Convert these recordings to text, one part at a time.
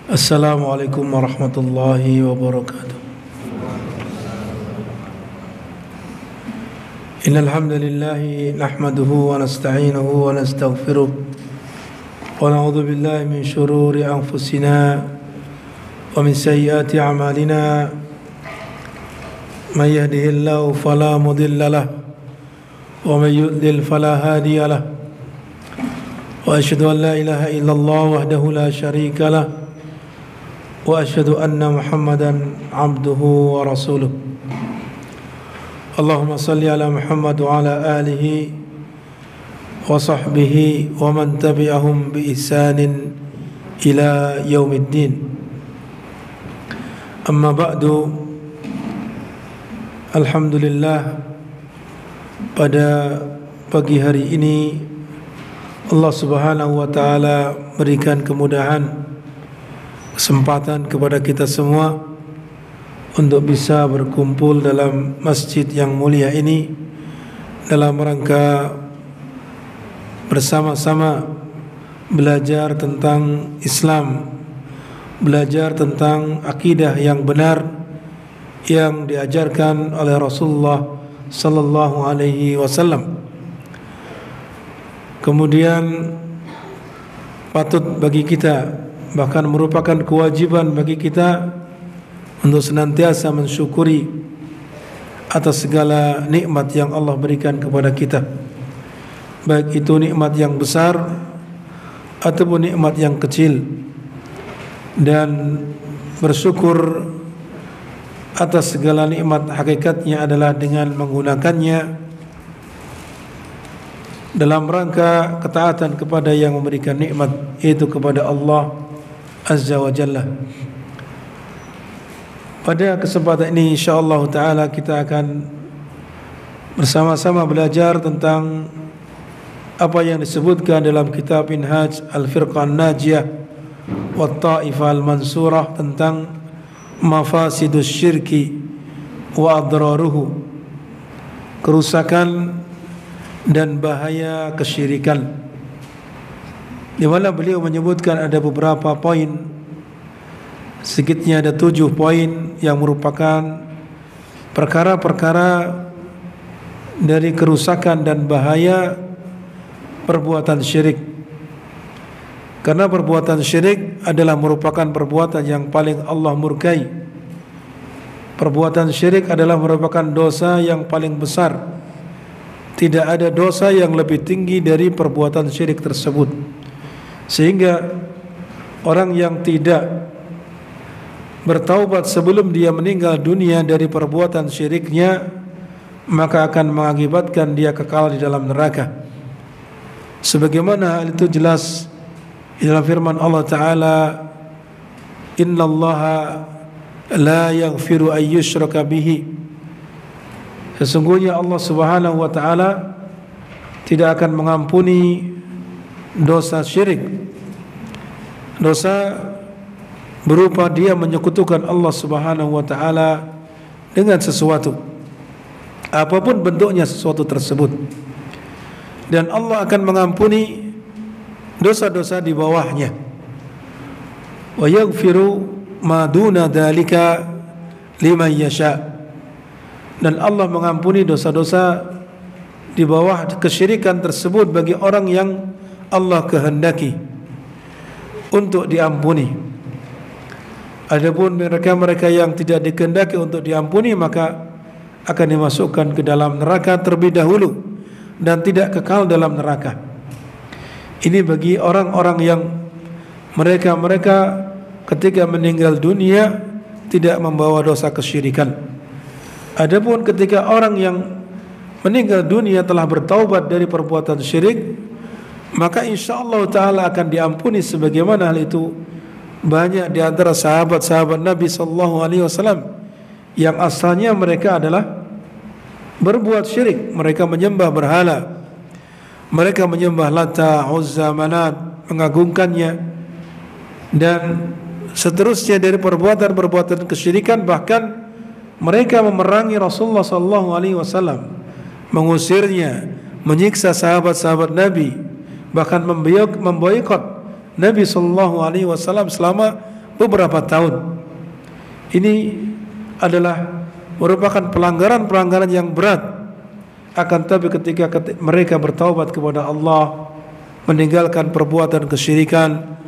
Assalamualaikum warahmatullahi wabarakatuh. Innal hamdalillah nahmaduhu wa nasta'inuhu wa nastaghfiruh wa na'udzu billahi min shururi anfusina wa min sayyiati a'malina. Man yahdihillahu fala mudilla lahu wa man yudlil fala hadiya lahu. Wa asyhadu an la ilaha illallah wahdahu la syarika lahu wa asyhadu anna Muhammadan abduhu wa rasuluh. Allahumma salli ala Muhammad wa ala alihi wa sahbihi wa man tabi'ahum bi ihsanin ila yaumiddin. Amma ba'du. Alhamdulillah, pada pagi hari ini Allah Subhanahu wa taala berikan kemudahan, kesempatan kepada kita semua untuk bisa berkumpul dalam masjid yang mulia ini dalam rangka bersama-sama belajar tentang Islam, belajar tentang akidah yang benar yang diajarkan oleh Rasulullah sallallahu alaihi wasallam. Kemudian patut bagi kita, bahkan merupakan kewajiban bagi kita untuk senantiasa mensyukuri atas segala nikmat yang Allah berikan kepada kita, baik itu nikmat yang besar ataupun nikmat yang kecil, dan bersyukur atas segala nikmat hakikatnya adalah dengan menggunakannya dalam rangka ketaatan kepada yang memberikan nikmat, yaitu kepada Allah Azza wa Jalla. Pada kesempatan ini insyaallah ta'ala kita akan bersama-sama belajar tentang apa yang disebutkan dalam kitab Minhaj Al-Firqah An-Najiyah wa Ta'ifah Al-Mansurah tentang mafasidus syirki wa adraruhu, kerusakan dan bahaya kesyirikan, di mana beliau menyebutkan ada beberapa poin, sedikitnya ada 7 poin yang merupakan perkara-perkara dari kerusakan dan bahaya perbuatan syirik. Karena perbuatan syirik adalah merupakan perbuatan yang paling Allah murkai. Perbuatan syirik adalah merupakan dosa yang paling besar. Tidak ada dosa yang lebih tinggi dari perbuatan syirik tersebut. Sehingga orang yang tidak bertaubat sebelum dia meninggal dunia dari perbuatan syiriknya, maka akan mengakibatkan dia kekal di dalam neraka. Sebagaimana hal itu jelas dalam firman Allah Ta'ala, innallaha la yaghfiru an yushraka bihi. Sesungguhnya Allah Subhanahu wa ta'ala tidak akan mengampuni dosa syirik, dosa berupa dia menyekutukan Allah Subhanahu wa ta'ala dengan sesuatu, apapun bentuknya sesuatu tersebut. Dan Allah akan mengampuni dosa-dosa di bawahnya. Wa yaghfiru ma duna dzalika liman yasha. Dan Allah mengampuni dosa-dosa di bawah kesyirikan tersebut bagi orang yang Allah kehendaki untuk diampuni. Adapun mereka-mereka yang tidak dikehendaki untuk diampuni, maka akan dimasukkan ke dalam neraka terlebih dahulu dan tidak kekal dalam neraka. Ini bagi orang-orang yang mereka ketika meninggal dunia tidak membawa dosa kesyirikan. Adapun ketika orang yang meninggal dunia telah bertaubat dari perbuatan syirik, maka insyaallah ta'ala akan diampuni. Sebagaimana hal itu banyak di antara sahabat-sahabat Nabi sallallahu alaihi wasallam yang asalnya mereka adalah berbuat syirik. Mereka menyembah berhala, mereka menyembah Lata, Uzza, Manat, mengagungkannya, dan seterusnya dari perbuatan-perbuatan kesyirikan. Bahkan mereka memerangi Rasulullah sallallahu alaihi wasallam, mengusirnya, menyiksa sahabat-sahabat Nabi, bahkan memboikot Nabi sallallahu alaihi wasallam selama beberapa tahun. Ini adalah merupakan pelanggaran-pelanggaran yang berat. Akan tapi ketika mereka bertaubat kepada Allah, meninggalkan perbuatan kesyirikan,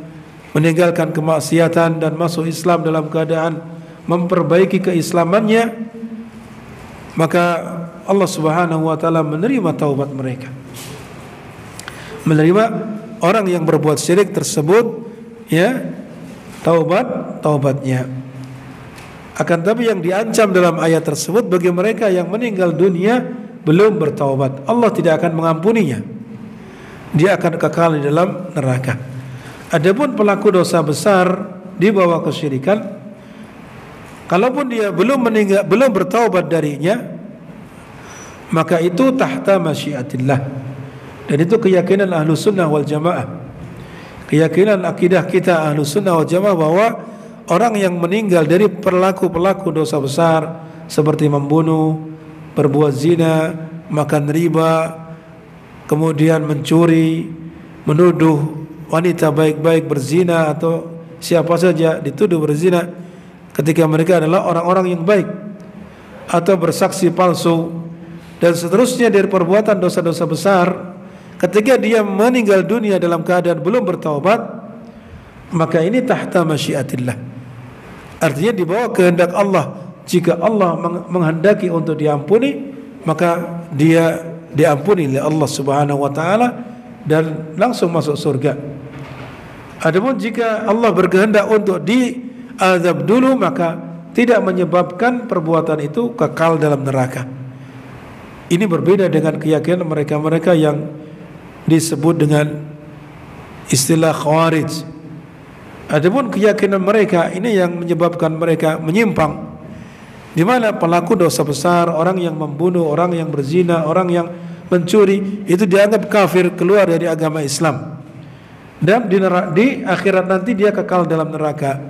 meninggalkan kemaksiatan dan masuk Islam dalam keadaan memperbaiki keislamannya, maka Allah Subhanahu wa taala menerima taubat mereka. Menerima orang yang berbuat syirik tersebut, ya, taubatnya. Akan tapi yang diancam dalam ayat tersebut bagi mereka yang meninggal dunia belum bertaubat, Allah tidak akan mengampuninya. Dia akan kekal di dalam neraka. Adapun pelaku dosa besar di bawah kesyirikan, kalaupun dia belum bertaubat darinya, maka itu tahta masyiatillah. Dan itu keyakinan Ahlus Sunnah wal Jamaah. Keyakinan akidah kita Ahlus Sunnah wal Jamaah bahwa orang yang meninggal dari pelaku-pelaku dosa besar seperti membunuh, berbuat zina, makan riba, kemudian mencuri, menuduh wanita baik-baik berzina atau siapa saja dituduh berzina ketika mereka adalah orang-orang yang baik, atau bersaksi palsu dan seterusnya dari perbuatan dosa-dosa besar, ketika dia meninggal dunia dalam keadaan belum bertaubat, maka ini tahta masyiatillah. Artinya di bawah kehendak Allah. Jika Allah menghendaki untuk diampuni, maka dia diampuni oleh Allah Subhanahu wa taala dan langsung masuk surga. Adapun jika Allah berkehendak untuk diazab dulu, maka tidak menyebabkan perbuatan itu kekal dalam neraka. Ini berbeda dengan keyakinan mereka-mereka yang disebut dengan istilah khawarij. Adapun keyakinan mereka ini yang menyebabkan mereka menyimpang, di mana pelaku dosa besar, orang yang membunuh, orang yang berzina, orang yang mencuri, itu dianggap kafir, keluar dari agama Islam, dan di akhirat nanti dia kekal dalam neraka.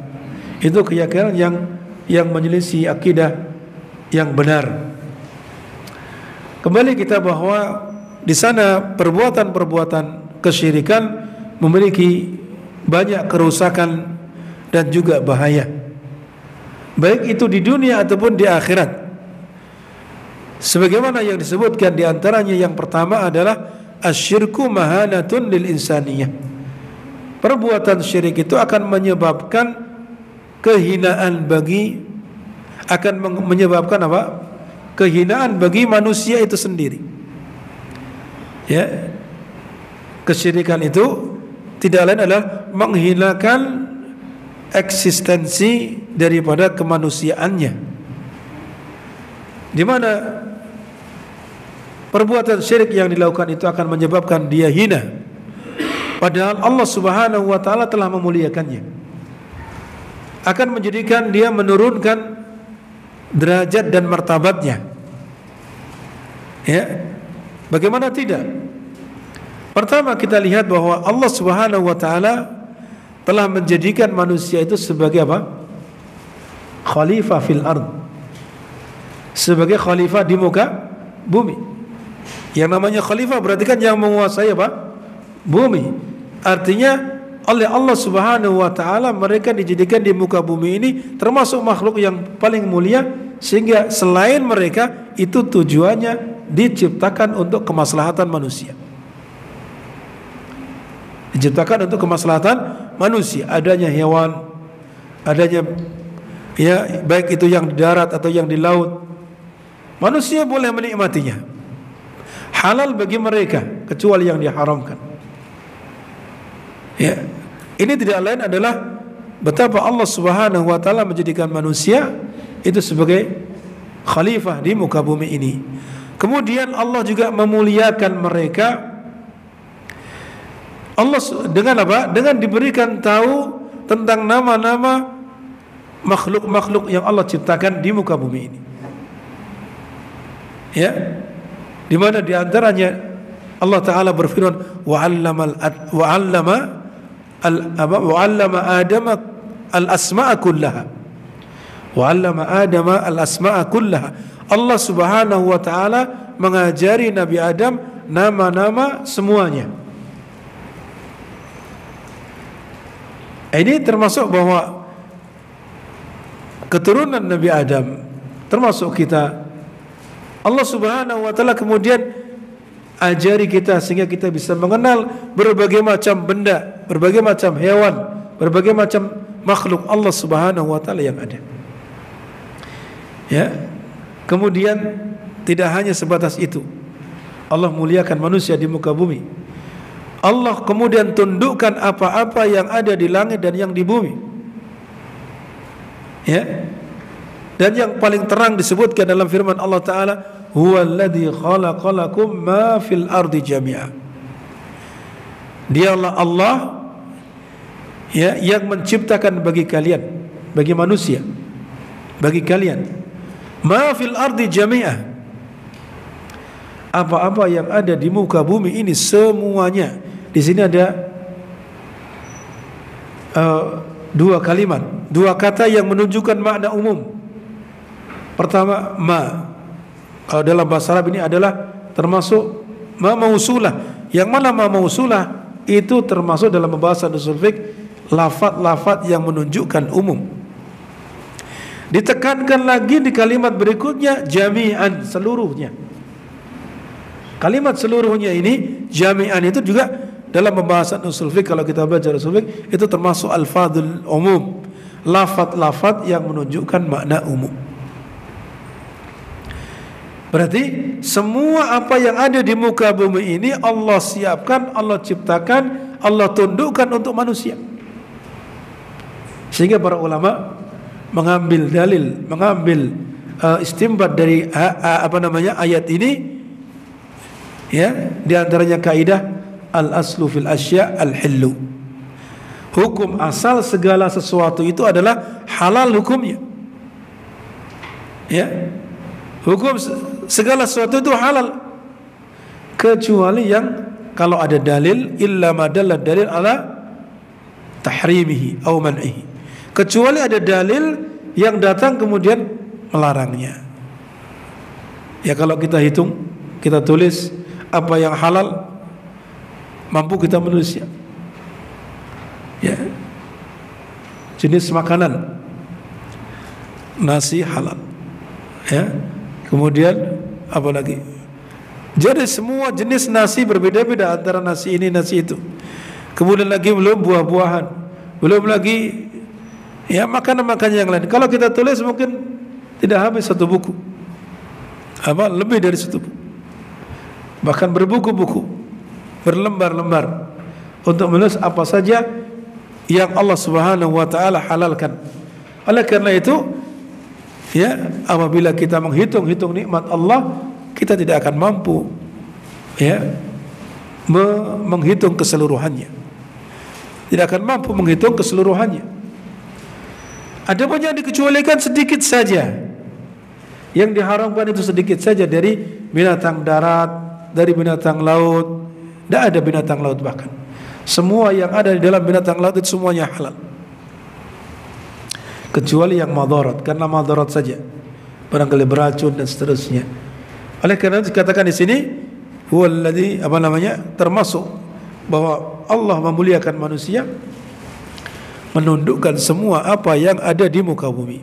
Itu keyakinan yang menyelisih akidah yang benar. Kembali kita bahwa di sana perbuatan-perbuatan kesyirikan memiliki banyak kerusakan dan juga bahaya, baik itu di dunia ataupun di akhirat. Sebagaimana yang disebutkan di antaranya, yang pertama adalah asyirku mahanatun lil insaniyah. Perbuatan syirik itu akan menyebabkan kehinaan menyebabkan apa? Kehinaan bagi manusia itu sendiri. Ya. Kesyirikan itu tidak lain adalah menghinakan eksistensi daripada kemanusiaannya, di mana perbuatan syirik yang dilakukan itu akan menyebabkan dia hina, padahal Allah Subhanahu wa taala telah memuliakannya, akan menjadikan dia menurunkan derajat dan martabatnya. Ya, bagaimana tidak? Pertama kita lihat bahwa Allah Subhanahu wa taala telah menjadikan manusia itu sebagai apa? Khalifah fil ard. Sebagai khalifah di muka bumi. Yang namanya khalifah berarti kan yang menguasai apa? Bumi. Artinya oleh Allah Subhanahu wa taala mereka dijadikan di muka bumi ini termasuk makhluk yang paling mulia, sehingga selain mereka itu tujuannya diciptakan untuk kemaslahatan manusia. Diciptakan untuk kemaslahatan manusia, adanya hewan, adanya ya baik itu yang di darat atau yang di laut, manusia boleh menikmatinya. Halal bagi mereka kecuali yang diharamkan. Ya, ini tidak lain adalah betapa Allah Subhanahu wa taala menjadikan manusia itu sebagai khalifah di muka bumi ini. Kemudian Allah juga memuliakan mereka. Allah dengan apa? Dengan diberikan tahu tentang nama-nama makhluk-makhluk yang Allah ciptakan di muka bumi ini. Ya, di mana di antaranya Allah Taala berfirman, wa 'allama Adama al-asma'a kullaha. Wa 'allama Adama al-asma'a kullaha. Allah Subhanahu wa taala mengajari Nabi Adam nama-nama semuanya. Ini termasuk bahwa keturunan Nabi Adam, termasuk kita, Allah Subhanahu wa taala kemudian ajari kita sehingga kita bisa mengenal berbagai macam benda, berbagai macam hewan, berbagai macam makhluk Allah Subhanahu wa taala yang ada. Ya. Kemudian tidak hanya sebatas itu. Allah muliakan manusia di muka bumi. Allah kemudian tundukkan apa-apa yang ada di langit dan yang di bumi. Ya. Dan yang paling terang disebutkan dalam firman Allah Ta'ala, huwallazi khalaqalakum ma fil ardi jami'a. Dialah Allah, ya, yang menciptakan bagi kalian, bagi manusia, bagi kalian, ma fil ardi jami'a, apa-apa yang ada di muka bumi ini semuanya. Di sini ada dua kalimat, dua kata yang menunjukkan makna umum. Pertama, ma. Kalau dalam bahasa Arab ini adalah termasuk ma mausulah. Yang mana ma mausulah itu termasuk dalam pembahasan usul fiqh lafaz-lafaz yang menunjukkan umum. Ditekankan lagi di kalimat berikutnya, jami'an, seluruhnya. Kalimat seluruhnya ini, jami'an, itu juga dalam pembahasan usul fiqh, kalau kita baca usul fiqh, itu termasuk alfadzul umum, lafaz-lafaz yang menunjukkan makna umum. Berarti semua apa yang ada di muka bumi ini Allah siapkan, Allah ciptakan, Allah tundukkan untuk manusia. Sehingga para ulama mengambil dalil, mengambil istimbat dari ayat ini, ya, di antaranya kaidah al-aslu fil asya al-hillu. Hukum asal segala sesuatu itu adalah halal hukumnya. Ya. Hukum segala sesuatu itu halal kecuali yang kalau ada dalil, illa ma dalla dalil ala tahrimihi atau man'ihi, kecuali ada dalil yang datang kemudian melarangnya. Ya, kalau kita hitung, kita tulis apa yang halal, mampu kita menulisnya. Ya. Jenis makanan, nasi halal. Ya. Kemudian apa lagi? Jadi semua jenis nasi berbeda-beda antara nasi ini, nasi itu. Kemudian lagi belum buah-buahan, belum lagi ya makanan-makanan yang lain. Kalau kita tulis mungkin tidak habis satu buku, apa lebih dari satu buku, bahkan berbuku-buku, berlembar-lembar untuk menulis apa saja yang Allah Subhanahu wa taala halalkan. Oleh karena itu, ya, apabila kita menghitung-hitung nikmat Allah, kita tidak akan mampu, ya, menghitung keseluruhannya. Tidak akan mampu menghitung keseluruhannya. Ada banyak yang dikecualikan sedikit saja. Yang diharamkan itu sedikit saja, dari binatang darat, dari binatang laut. Tidak ada binatang laut bahkan. Semua yang ada di dalam binatang laut itu semuanya halal. Kecuali yang madarat, karena madarat saja, barangkali beracun dan seterusnya. Oleh karena itu dikatakan di sini, huwallazi termasuk bahwa Allah memuliakan manusia, menundukkan semua apa yang ada di muka bumi.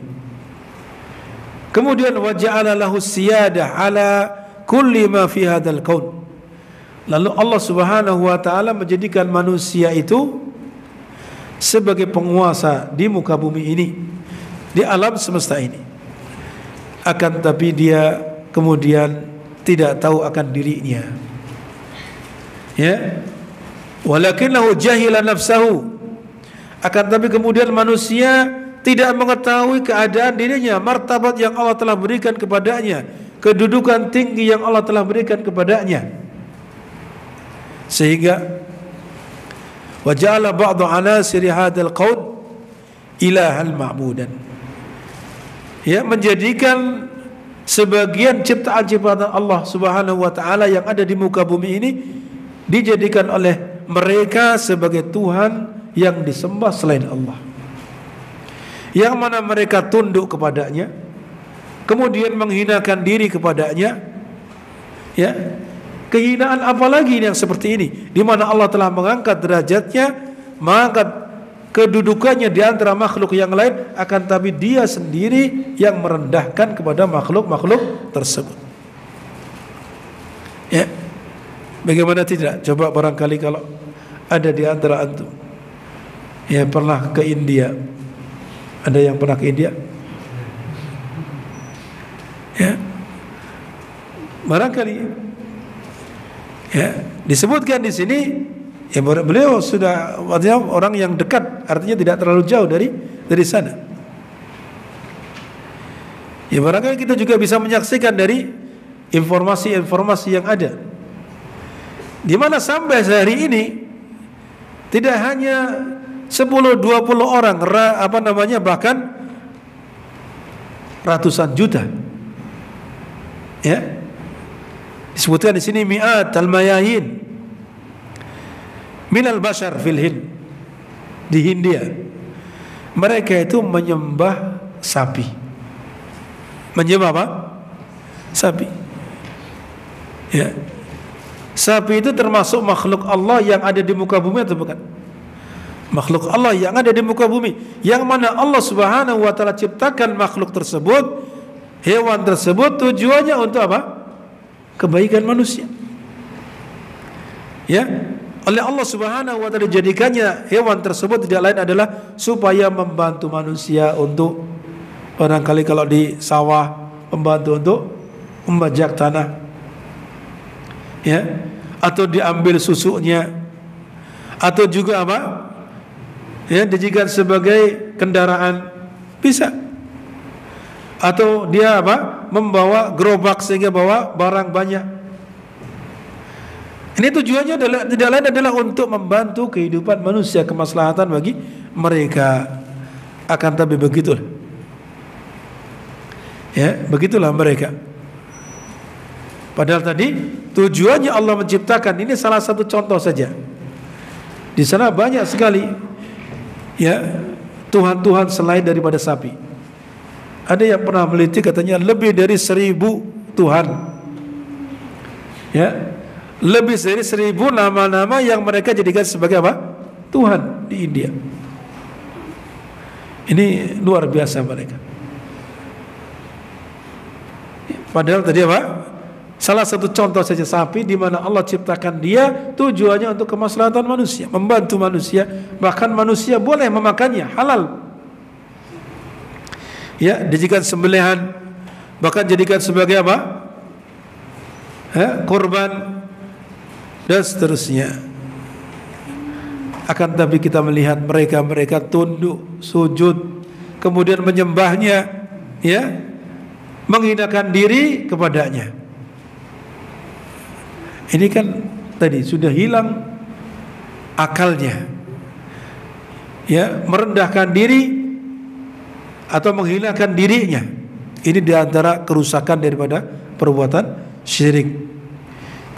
Kemudian wa ja'ala lahu siyadah ala kulli ma fi hadzal kaun. Lalu Allah Subhanahu wa taala menjadikan manusia itu sebagai penguasa di muka bumi ini, di alam semesta ini. Akan tapi dia kemudian tidak tahu akan dirinya. Ya. Walakinahu jahila nafsahu. Akan tapi kemudian manusia tidak mengetahui keadaan dirinya, martabat yang Allah telah berikan kepadanya, kedudukan tinggi yang Allah telah berikan kepadanya. Sehingga waja'ala ba'du anasiri hadzal qaul ilahan ma'budan. Ya, menjadikan sebagian ciptaan-ciptaan Allah Subhanahu wa taala yang ada di muka bumi ini dijadikan oleh mereka sebagai Tuhan yang disembah selain Allah. Yang mana mereka tunduk kepadanya, kemudian menghinakan diri kepadanya. Ya. Kehinaan apalagi yang seperti ini, di mana Allah telah mengangkat derajatnya, mengangkat kedudukannya di antara makhluk yang lain, akan tapi dia sendiri yang merendahkan kepada makhluk-makhluk tersebut. Ya, bagaimana tidak? Coba barangkali kalau ada di antara antum ya pernah ke India. Ada yang pernah ke India? Ya, barangkali ya disebutkan di sini. Ya, beliau sudah artinya orang yang dekat, artinya tidak terlalu jauh dari sana. Ya, barangkali kita juga bisa menyaksikan dari informasi-informasi yang ada, di mana sampai sehari ini tidak hanya 10-20 orang, bahkan ratusan juta. Ya, disebutkan di sini mi'at al-mayahin minal bashar fil Hind, di Hindia. Mereka itu menyembah sapi. Menyembah apa? Sapi. Ya. Sapi itu termasuk makhluk Allah yang ada di muka bumi atau bukan? Makhluk Allah yang ada di muka bumi, yang mana Allah Subhanahu wa taala ciptakan makhluk tersebut, hewan tersebut, tujuannya untuk apa? Kebaikan manusia. Ya, oleh Allah Subhanahu wa taala dijadikannya hewan tersebut tidak lain adalah supaya membantu manusia untuk barangkali kalau di sawah, membantu untuk membajak tanah, ya, atau diambil susunya, atau juga apa? Ya, dijadikan sebagai kendaraan bisa, atau dia apa? Membawa gerobak sehingga bawa barang banyak. Ini tujuannya adalah tidak lain adalah untuk membantu kehidupan manusia, kemaslahatan bagi mereka. Akan tapi begitulah. Ya, begitulah mereka. Padahal tadi tujuannya Allah menciptakan, ini salah satu contoh saja. Di sana banyak sekali ya Tuhan-Tuhan selain daripada sapi. Ada yang pernah meliti katanya lebih dari 1000 Tuhan. Ya, lebih dari 1000 nama-nama yang mereka jadikan sebagai apa? Tuhan di India. Ini luar biasa mereka. Padahal tadi apa? Salah satu contoh saja sapi, di mana Allah ciptakan dia tujuannya untuk kemaslahatan manusia, membantu manusia, bahkan manusia boleh memakannya, halal. Ya, dijadikan sembelihan, bahkan jadikan sebagai apa? Korban dan seterusnya. Akan tapi kita melihat mereka tunduk, sujud, kemudian menyembahnya, ya, menghinakan diri kepadanya. Ini kan tadi sudah hilang akalnya, ya, merendahkan diri atau menghinakan dirinya. Ini diantara kerusakan daripada perbuatan syirik.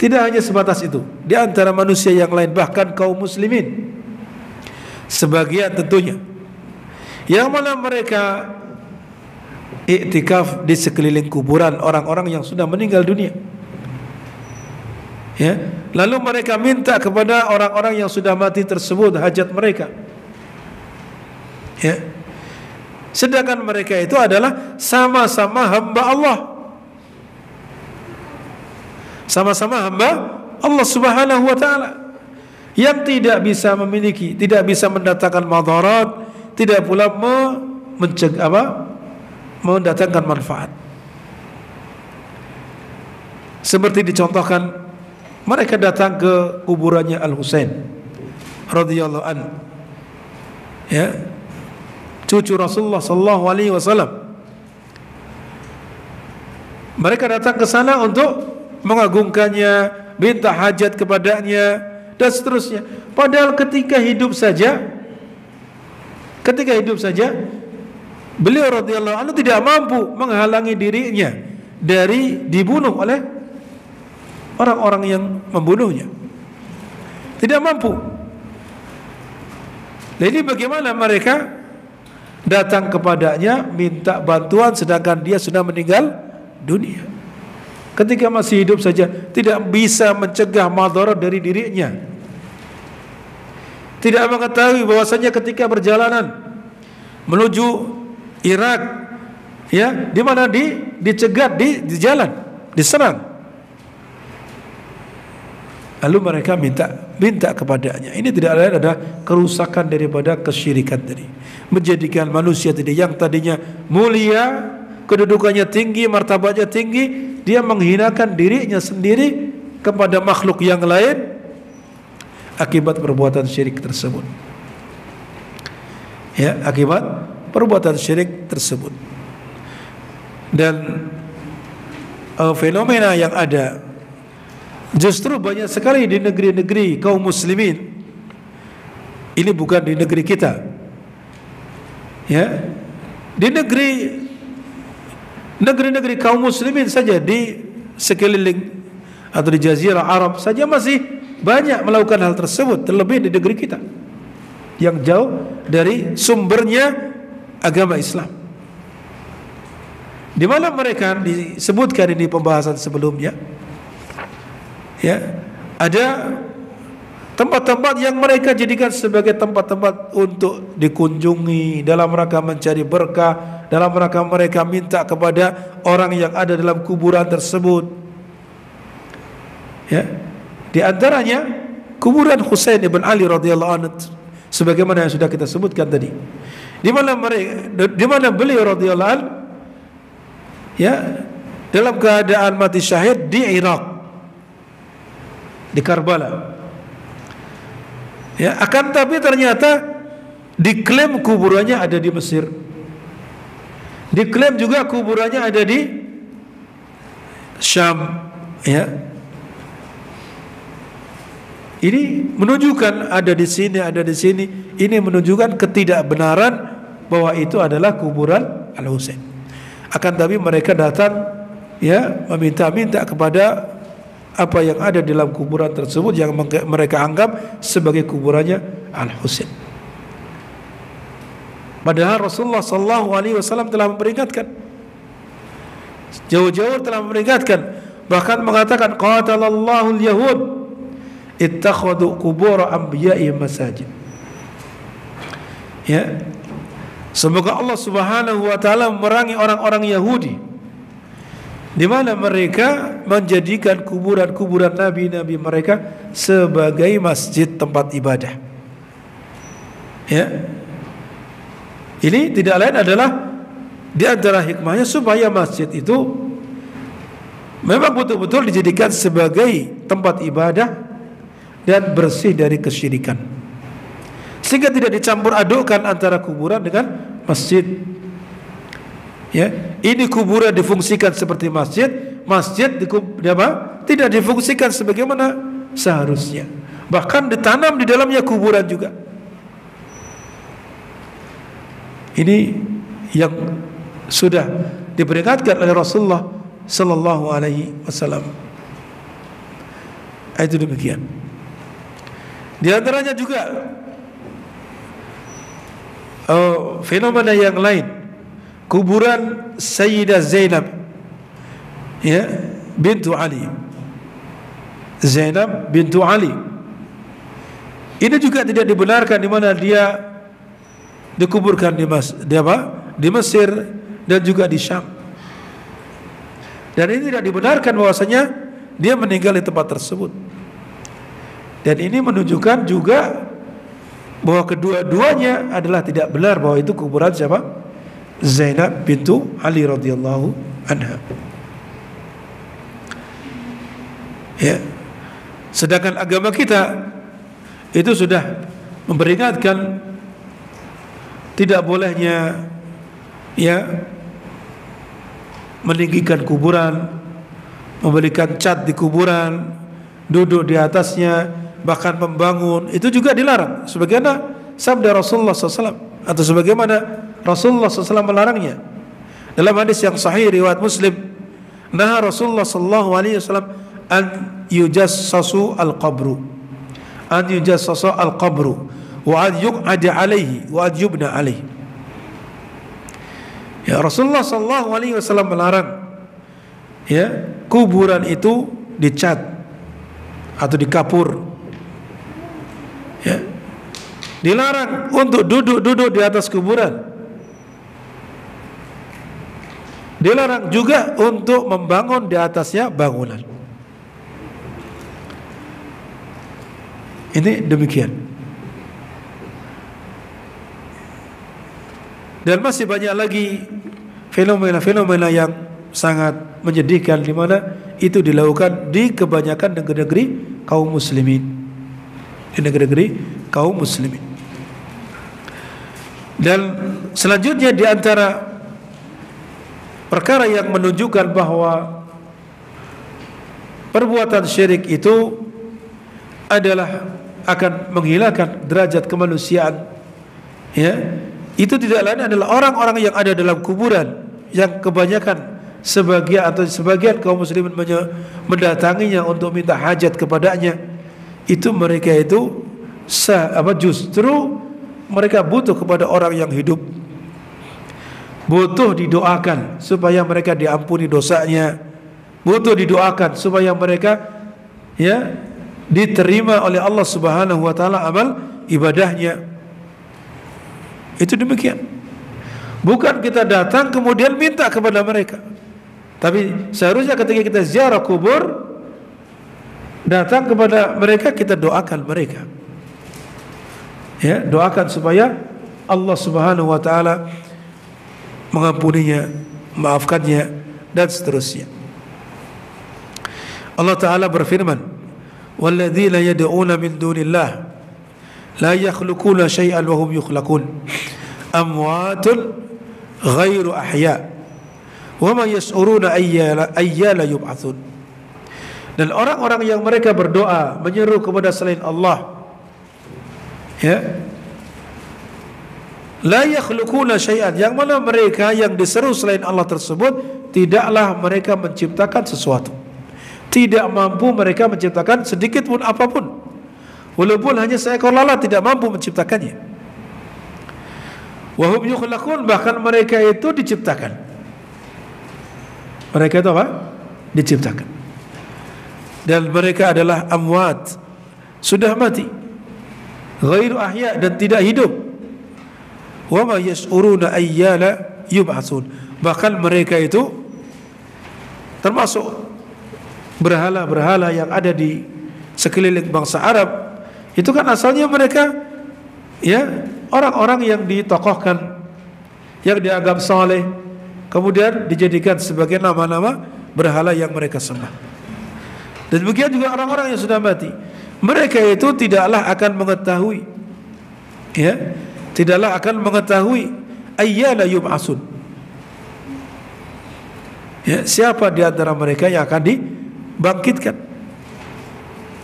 Tidak hanya sebatas itu, di antara manusia yang lain, bahkan kaum muslimin sebagian tentunya, yang mana mereka iktikaf di sekeliling kuburan orang-orang yang sudah meninggal dunia, ya, lalu mereka minta kepada orang-orang yang sudah mati tersebut hajat mereka, ya, sedangkan mereka itu adalah sama-sama hamba Allah, sama-sama hamba Allah Subhanahu wa taala, yang tidak bisa memiliki, tidak bisa mendatangkan madarat, tidak pula mendatangkan manfaat. Seperti dicontohkan, mereka datang ke kuburannya Al-Husain radhiyallahu anhu, ya, cucu Rasulullah sallallahu alaihi wasallam. Mereka datang ke sana untuk mengagungkannya, minta hajat kepadanya dan seterusnya. Padahal ketika hidup saja beliau radhiyallahu anhu tidak mampu menghalangi dirinya dari dibunuh oleh orang-orang yang membunuhnya. Tidak mampu. Jadi bagaimana mereka datang kepadanya minta bantuan sedangkan dia sudah meninggal dunia? Ketika masih hidup saja tidak bisa mencegah madarat dari dirinya. tidak mengetahui bahwasanya ketika berjalanan menuju Irak, ya, di mana dicegat di jalan, diserang. Lalu mereka minta kepadanya. Ini tidak lain adalah kerusakan daripada kesyirikan tadi. Menjadikan manusia tadi yang tadinya mulia, kedudukannya tinggi, martabatnya tinggi, dia menghinakan dirinya sendiri kepada makhluk yang lain akibat perbuatan syirik tersebut. Ya, akibat perbuatan syirik tersebut. Dan fenomena yang ada justru banyak sekali di negeri-negeri kaum muslimin. Ini bukan di negeri kita, ya, di negeri-negeri kaum muslimin saja di sekeliling atau di Jazirah Arab saja masih banyak melakukan hal tersebut, terlebih di negeri kita yang jauh dari sumbernya agama Islam. Di mana mereka disebutkan ini pembahasan sebelumnya, ya, ada tempat-tempat yang mereka jadikan sebagai tempat-tempat untuk dikunjungi dalam rangka mencari berkah, dalam rangka mereka minta kepada orang yang ada dalam kuburan tersebut. Ya, di antaranya kuburan Husain ibn Ali radhiyallahu anhu, sebagaimana yang sudah kita sebutkan tadi, di mana beliau radhiyallahu anhu, ya, dalam keadaan mati syahid di Irak, di Karbala. Ya, akan tapi ternyata diklaim kuburannya ada di Mesir. Diklaim juga kuburannya ada di Syam, ya. Ini menunjukkan ada di sini, ada di sini. Ini menunjukkan ketidakbenaran bahwa itu adalah kuburan Al-Husain. Akan tapi mereka datang, ya, meminta-minta kepada apa yang ada di dalam kuburan tersebut yang mereka anggap sebagai kuburannya Al-Husain. Padahal Rasulullah SAW telah memperingatkan, jauh-jauh telah memperingatkan, bahkan mengatakan qatalallahu al-yahud ittakhadhu qubur anbiya'i masajid. Ya, semoga Allah Subhanahu wa taala memerangi orang-orang Yahudi di mana mereka menjadikan kuburan-kuburan nabi-nabi mereka sebagai masjid tempat ibadah. Ya, ini tidak lain adalah di antara hikmahnya supaya masjid itu memang betul-betul dijadikan sebagai tempat ibadah dan bersih dari kesyirikan, sehingga tidak dicampur adukkan antara kuburan dengan masjid. Ya, ini kuburan difungsikan seperti masjid, masjid tidak difungsikan sebagaimana seharusnya, bahkan ditanam di dalamnya kuburan juga. Ini yang sudah diperingatkan oleh Rasulullah sallallahu alaihi wasallam. Itu demikian. Di antaranya juga fenomena yang lain, kuburan Sayyidah Zainab, ya, bintu Ali. Zainab bintu Ali. Ini juga tidak dibenarkan, di mana dia dikuburkan di Mesir dan juga di Syam. Dan ini tidak dibenarkan bahwasanya dia meninggal di tempat tersebut. Dan ini menunjukkan juga bahwa kedua-duanya adalah tidak benar, bahwa itu kuburan siapa? Zainab bintu Ali radhiyallahu anha. Ya. Sedangkan agama kita itu sudah memperingatkan tidak bolehnya, ya, meninggikan kuburan, memberikan cat di kuburan, duduk di atasnya, bahkan membangun, itu juga dilarang. Sebagaimana sabda Rasulullah SAW, atau sebagaimana Rasulullah SAW melarangnya. Dalam hadis yang sahih riwayat Muslim, nah Rasulullah SAW an yujassasu al-qabru, an yujassasu al-qabru, wa an yuq'ada alaihi, wa an yubna alaihi. Ya, Rasulullah SAW melarang, ya, kuburan itu dicat atau dikapur, ya, Dilarang untuk duduk-duduk di atas kuburan. Dilarang juga untuk membangun di atasnya bangunan. Ini demikian. Dan masih banyak lagi fenomena-fenomena yang sangat menyedihkan di mana itu dilakukan di kebanyakan negeri-negeri kaum muslimin. Di negeri-negeri kaum muslimin. Dan selanjutnya di antara perkara yang menunjukkan bahwa perbuatan syirik itu adalah akan menghilangkan derajat kemanusiaan, ya, itu tidak lain adalah orang-orang yang ada dalam kuburan, yang kebanyakan sebagian kaum muslimin mendatanginya untuk minta hajat kepadanya. Itu mereka itu justru mereka butuh kepada orang yang hidup, butuh didoakan supaya mereka diampuni dosanya, butuh didoakan supaya mereka, ya, diterima oleh Allah Subhanahu wa taala amal ibadahnya. Itu demikian. Bukan kita datang kemudian minta kepada mereka. Tapi seharusnya ketika kita ziarah kubur, datang kepada mereka, kita doakan mereka. Ya, doakan supaya Allah Subhanahu wa taala mengampuninya, maafkannya, dan seterusnya. Allah taala berfirman, "Walladzina yad'una min dunillah la yakhluquna syai'an wa hum yukhlaqun. Amwatun ghairu ahya. Wa ma yash'uruna ayyala yub'atsun." Dan orang-orang yang mereka berdoa menyeru kepada selain Allah, ya, la yakhluquna syai'an, yang mana mereka yang diseru selain Allah tersebut tidaklah mereka menciptakan sesuatu. Tidak mampu mereka menciptakan sedikit pun apapun. Walaupun hanya seekor lalat tidak mampu menciptakannya. Wa hum yukhlaqun, bahkan mereka itu diciptakan. Mereka itu apa? Diciptakan. Dan mereka adalah amwat, sudah mati. Ghairu ahya, dan tidak hidup. Wa ma yash'uruna ayyala yub'atsun, bahkan mereka itu termasuk berhala-berhala yang ada di sekeliling bangsa Arab. Itu kan asalnya mereka, ya, orang-orang yang ditokohkan, yang dianggap saleh, kemudian dijadikan sebagai nama-nama berhala yang mereka sembah. Dan demikian juga orang-orang yang sudah mati, mereka itu tidaklah akan mengetahui, ya, tidaklah akan mengetahui ayyana yub'atsun, ya, siapa di antara mereka yang akan dibangkitkan,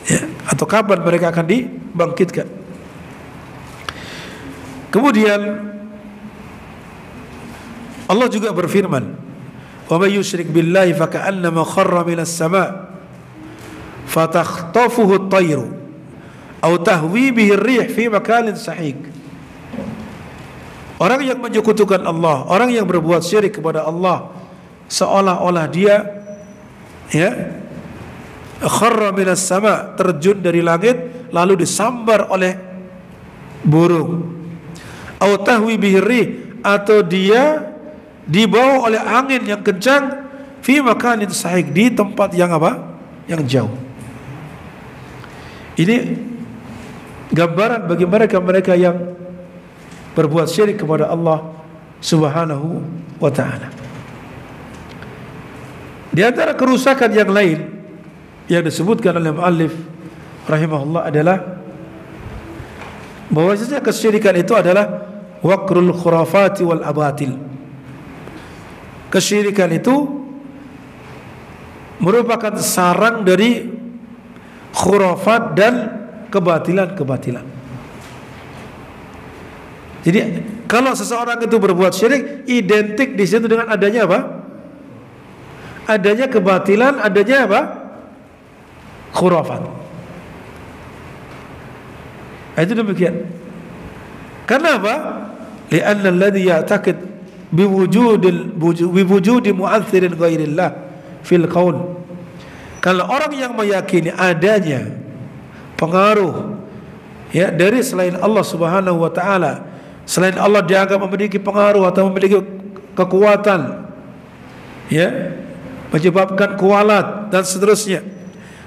ya, atau kapan mereka akan dibangkitkan. Kemudian Allah juga berfirman, "Wa may yusyrik billahi faka'annama kharra minas sama' fatakhtafuhu at-tayru aw tahwi bihi ar-rih fi makanin sahik." Orang yang menyekutukan Allah, orang yang berbuat syirik kepada Allah, seolah-olah dia, ya, kharra minas sama', terjun dari langit lalu disambar oleh burung, aw tahwi bihi ar-rih, atau dia dibawa oleh angin yang kencang, fi makanin sahik, di tempat yang apa? Yang jauh. Ini gambaran bagi mereka-mereka yang berbuat syirik kepada Allah Subhanahu wa ta'ala. Di antara kerusakan yang lain yang disebutkan oleh muallif rahimahullah adalah bahwasanya kesyirikan itu adalah waqrul khurafati wal abatil. Kesyirikan itu merupakan sarang dari khurafat dan kebatilan-kebatilan. Jadi kalau seseorang itu berbuat syirik, identik di situ dengan adanya apa? Adanya kebatilan, adanya apa? Khurafat. Itu demikian. Karena apa? Li'anna alladhi ya'taqid biwujudi mu'athirin ghairillah fil qaul. Kalau orang yang meyakini adanya pengaruh, ya dari selain Allah Subhanahu wa taala, selain Allah dianggap memiliki pengaruh atau memiliki kekuatan, ya, menyebabkan kualat dan seterusnya,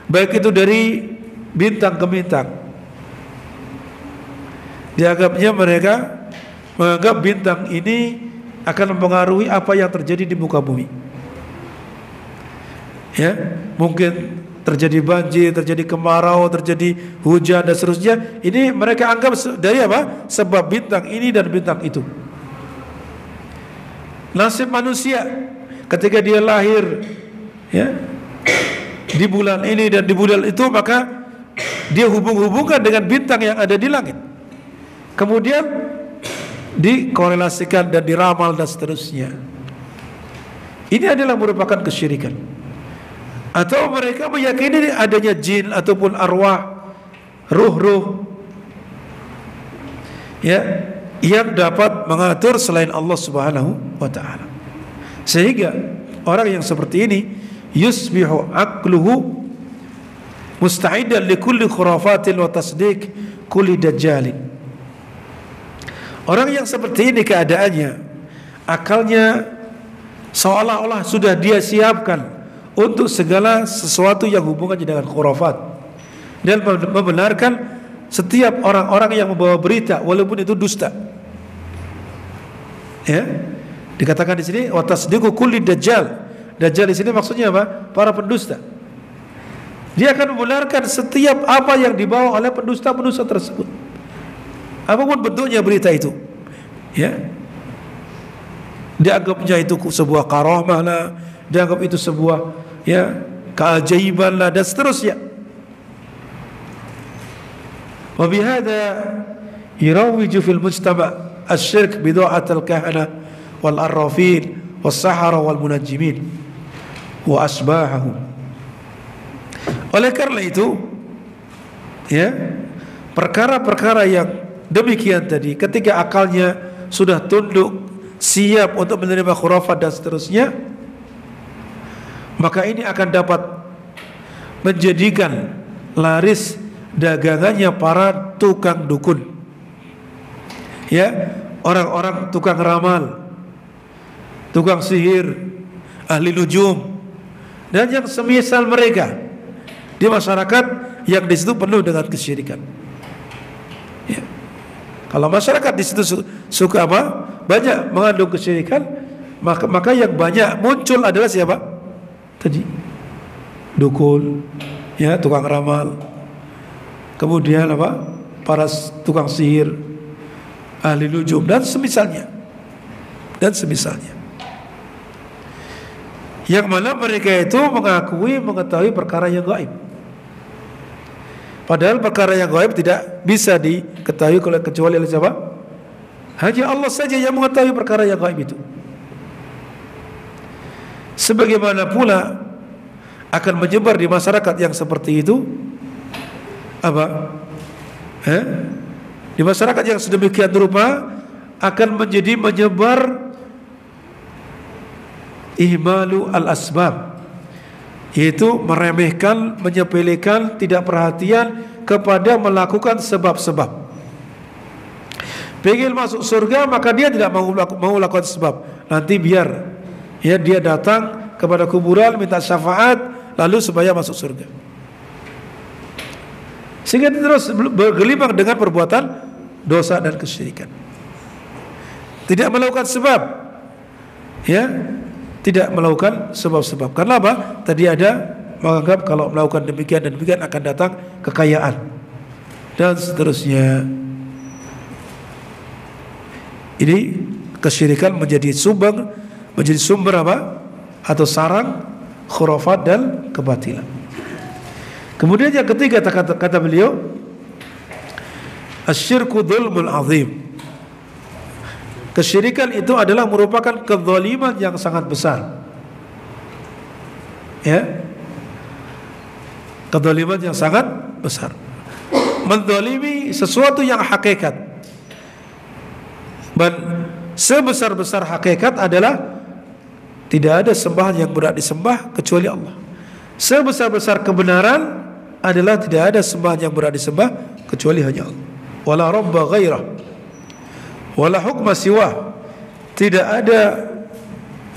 baik itu dari bintang ke bintang. Dianggapnya mereka menganggap bintang ini akan mempengaruhi apa yang terjadi di muka bumi. Ya, mungkin terjadi banjir, terjadi kemarau, terjadi hujan dan seterusnya. Ini mereka anggap dari apa? Sebab bintang ini dan bintang itu. Nasib manusia ketika dia lahir, ya, di bulan ini dan di bulan itu, maka dia hubung-hubungkan dengan bintang yang ada di langit. Kemudian dikorelasikan dan diramal dan seterusnya. Ini adalah merupakan kesyirikan. Atau mereka meyakini adanya jin ataupun arwah, ruh-ruh, ya, yang dapat mengatur selain Allah Subhanahu wa taala. Sehingga orang yang seperti ini yusbihu aqluhu musta'idan likulli khurafatin wa tasdiq kulli dajjalin. Orang yang seperti ini keadaannya, akalnya seolah-olah sudah dia siapkan untuk segala sesuatu yang hubungannya dengan khurafat, dan membenarkan setiap orang-orang yang membawa berita walaupun itu dusta. Ya, dikatakan di sini wa tasdiqu kulli dajjal. Dajjal di sini maksudnya apa? Para pendusta. Dia akan membenarkan setiap apa yang dibawa oleh pendusta-pendusta tersebut, apapun bentuknya berita itu. Ya, dianggapnya itu sebuah karamah lah, dianggap itu sebuah, ya, keajaiban lah dan seterusnya. Wa bihadza yurawiju fil mujtama' asy-syirk bi du'at al-kahana wal arrafin was sahara wal munajjimin wa asbahahum. Oleh karena itu, ya, perkara-perkara yang demikian tadi, ketika akalnya sudah tunduk, siap untuk menerima khurafat dan seterusnya, maka ini akan dapat menjadikan laris dagangannya para tukang dukun, ya, orang-orang tukang ramal, tukang sihir, ahli nujum, dan yang semisal mereka di masyarakat yang di situ penuh dengan kesyirikan. Ya. Kalau masyarakat di situ suka apa? Banyak mengandung kesyirikan, maka yang banyak muncul adalah siapa? Tadi dukun, ya, tukang ramal, kemudian apa? Para tukang sihir, ahli nujum dan semisalnya. Yang mana mereka itu mengetahui perkara yang gaib. Padahal perkara yang gaib tidak bisa diketahui kecuali oleh siapa? Hanya Allah saja yang mengetahui perkara yang gaib itu. Sebagaimana pula akan menyebar di masyarakat yang seperti itu apa? Di masyarakat yang sedemikian rupa akan menyebar ihmalu al-asbab, yaitu meremehkan, menyepelekan, tidak perhatian kepada melakukan sebab-sebab. Pengen masuk surga maka dia tidak mau melakukan sebab. Nanti biar, ya, dia datang kepada kuburan minta syafaat lalu supaya masuk surga. Sehingga dia terus bergelimang dengan perbuatan dosa dan kesyirikan. Tidak melakukan sebab, ya, tidak melakukan sebab-sebab. Karena apa? Tadi ada menganggap kalau melakukan demikian dan demikian akan datang kekayaan dan seterusnya. Ini kesyirikan menjadi sumber apa? Atau sarang khurafat dan kebatilan. Kemudian yang ketiga kata beliau, asyirku dzulmul azim. Kesyirikan itu adalah merupakan kezaliman yang sangat besar. Ya, kezaliman yang sangat besar. Menzalimi sesuatu yang hakikat. Dan sebesar-besar hakikat adalah tidak ada sembahan yang berhak disembah kecuali Allah. Sebesar-besar kebenaran adalah tidak ada sembahan yang berhak disembah kecuali hanya Allah. wala rabba ghairah wala hukma siwah. Tidak ada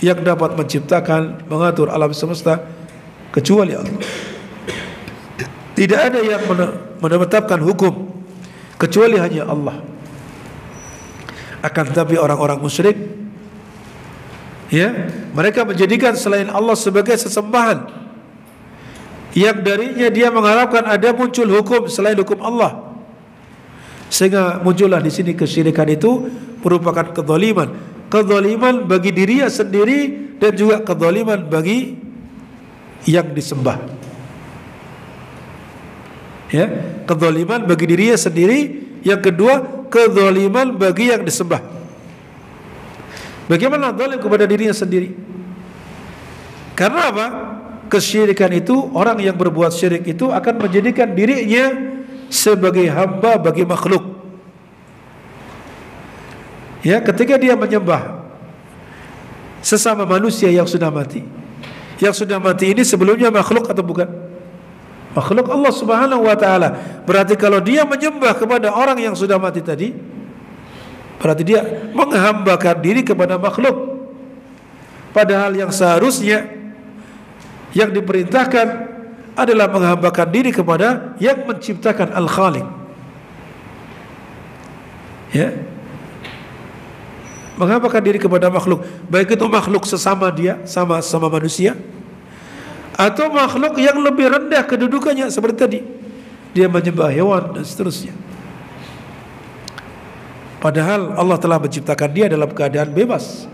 yang dapat menciptakan, mengatur alam semesta kecuali Allah. Tidak ada yang menetapkan hukum kecuali hanya Allah. Akan tetapi orang-orang musyrik, ya, mereka menjadikan selain Allah sebagai sesembahan yang darinya dia mengharapkan ada muncul hukum selain hukum Allah, sehingga muncullah di sini kesyirikan itu merupakan kezaliman bagi dirinya sendiri dan juga kezaliman bagi yang disembah. Ya, kezaliman bagi dirinya sendiri, yang kedua kezaliman bagi yang disembah. Bagaimana zalim kepada dirinya sendiri? Karena apa? Kesyirikan itu, orang yang berbuat syirik itu akan menjadikan dirinya sebagai hamba bagi makhluk. Ya, ketika dia menyembah sesama manusia yang sudah mati. Yang sudah mati ini sebelumnya makhluk atau bukan? Makhluk Allah Subhanahu wa taala. Berarti kalau dia menyembah kepada orang yang sudah mati tadi, berarti dia menghambakan diri kepada makhluk. Padahal yang seharusnya yang diperintahkan adalah menghambakan diri kepada yang menciptakan Al-Khaliq. Ya, menghambakan diri kepada makhluk, baik itu makhluk sesama dia, sama manusia, atau makhluk yang lebih rendah kedudukannya seperti tadi, dia menyembah hewan dan seterusnya. Padahal Allah telah menciptakan dia dalam keadaan bebas.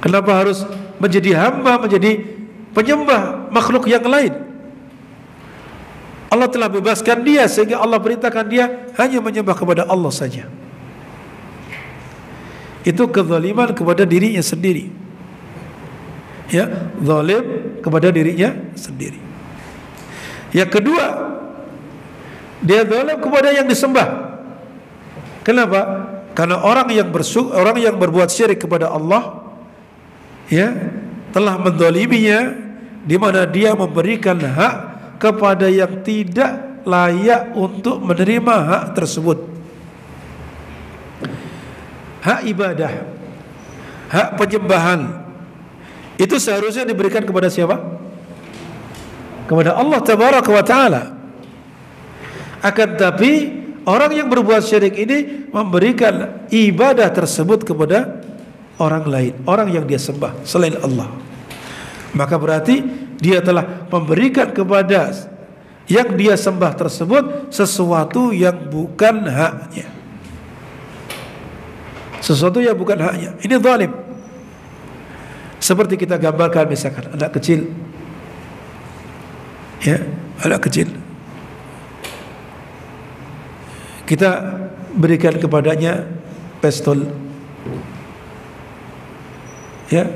Kenapa harus menjadi hamba, menjadi penyembah makhluk yang lain? Allah telah bebaskan dia sehingga Allah perintahkan dia hanya menyembah kepada Allah saja. Itu kezaliman kepada dirinya sendiri. Ya, zalim kepada dirinya sendiri. Yang kedua, dia zalim kepada yang disembah. Kenapa? Karena orang yang berbuat syirik kepada Allah, ya, telah menzaliminya, di mana dia memberikan hak kepada yang tidak layak untuk menerima hak tersebut. Hak ibadah, hak penyembahan, itu seharusnya diberikan kepada siapa? Kepada Allah Tabaraka wa Ta'ala. Akan tapi orang yang berbuat syirik ini memberikan ibadah tersebut kepada orang lain, orang yang dia sembah selain Allah. Maka berarti dia telah memberikan kepada yang dia sembah tersebut sesuatu yang bukan haknya. Sesuatu yang bukan haknya. Ini zalim. Seperti kita gambarkan misalkan anak kecil, ya, anak kecil, kita berikan kepadanya pistol, ya,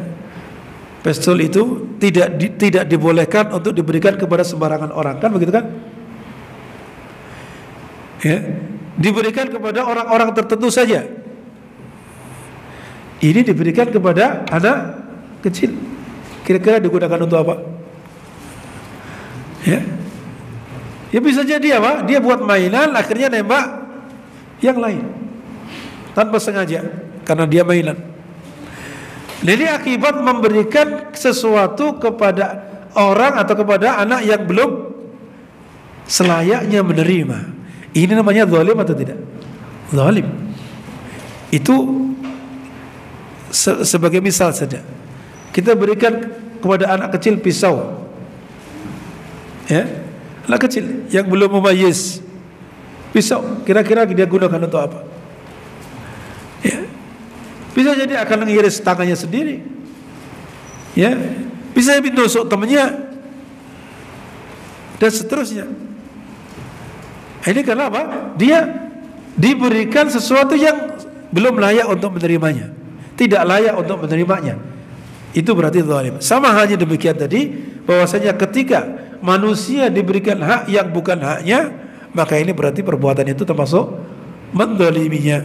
pistol itu tidak dibolehkan untuk diberikan kepada sembarangan orang, kan begitu kan? Ya, diberikan kepada orang-orang tertentu saja. Ini diberikan kepada anak kecil. Kira-kira digunakan untuk apa? Ya, ya bisa jadi apa? Dia buat mainan, akhirnya nembak yang lain tanpa sengaja karena dia mainan. Jadi akibat memberikan sesuatu kepada orang atau kepada anak yang belum selayaknya menerima. Ini namanya zalim atau tidak? Zalim. Itu sebagai misal saja. Kita berikan kepada anak kecil pisau, ya, anak kecil yang belum memayyiz, pisau, kira-kira dia gunakan untuk apa? Ya, bisa jadi akan mengiris tangannya sendiri, ya, bisa menusuk temannya dan seterusnya. Ini karena apa? Dia diberikan sesuatu yang belum layak untuk menerimanya, tidak layak untuk menerimanya. Itu berarti zalim. Sama halnya demikian tadi, bahwasanya ketika manusia diberikan hak yang bukan haknya, maka ini berarti perbuatan itu termasuk menzaliminya.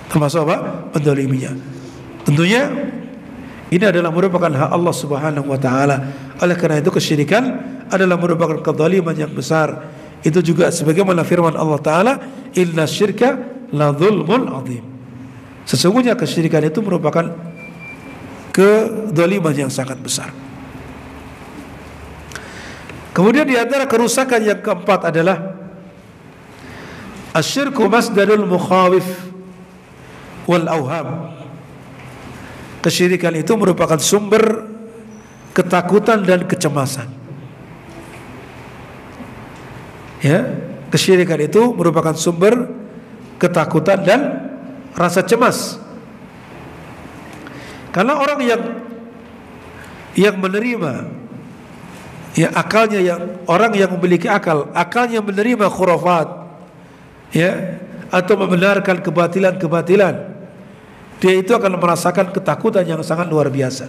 Termasuk apa? Menzaliminya. Tentunya ini adalah merupakan hak Allah Subhanahu wa taala. Oleh karena itu kesyirikan adalah merupakan kezaliman yang besar Itu juga sebagaimana firman Allah Ta'ala, inna syirka la dzulmun adzim. Sesungguhnya kesyirikan itu merupakan kedzaliman yang sangat besar. Kemudian di antara kerusakan yang keempat adalah asyirku masdarul mukhawif wal auham. Kesyirikan itu merupakan sumber ketakutan dan kecemasan. Ya, kesyirikan itu merupakan sumber ketakutan dan rasa cemas. Karena orang yang menerima, ya akalnya, orang yang memiliki akalnya menerima khurafat, ya, atau membenarkan kebatilan-kebatilan, dia itu akan merasakan ketakutan yang sangat luar biasa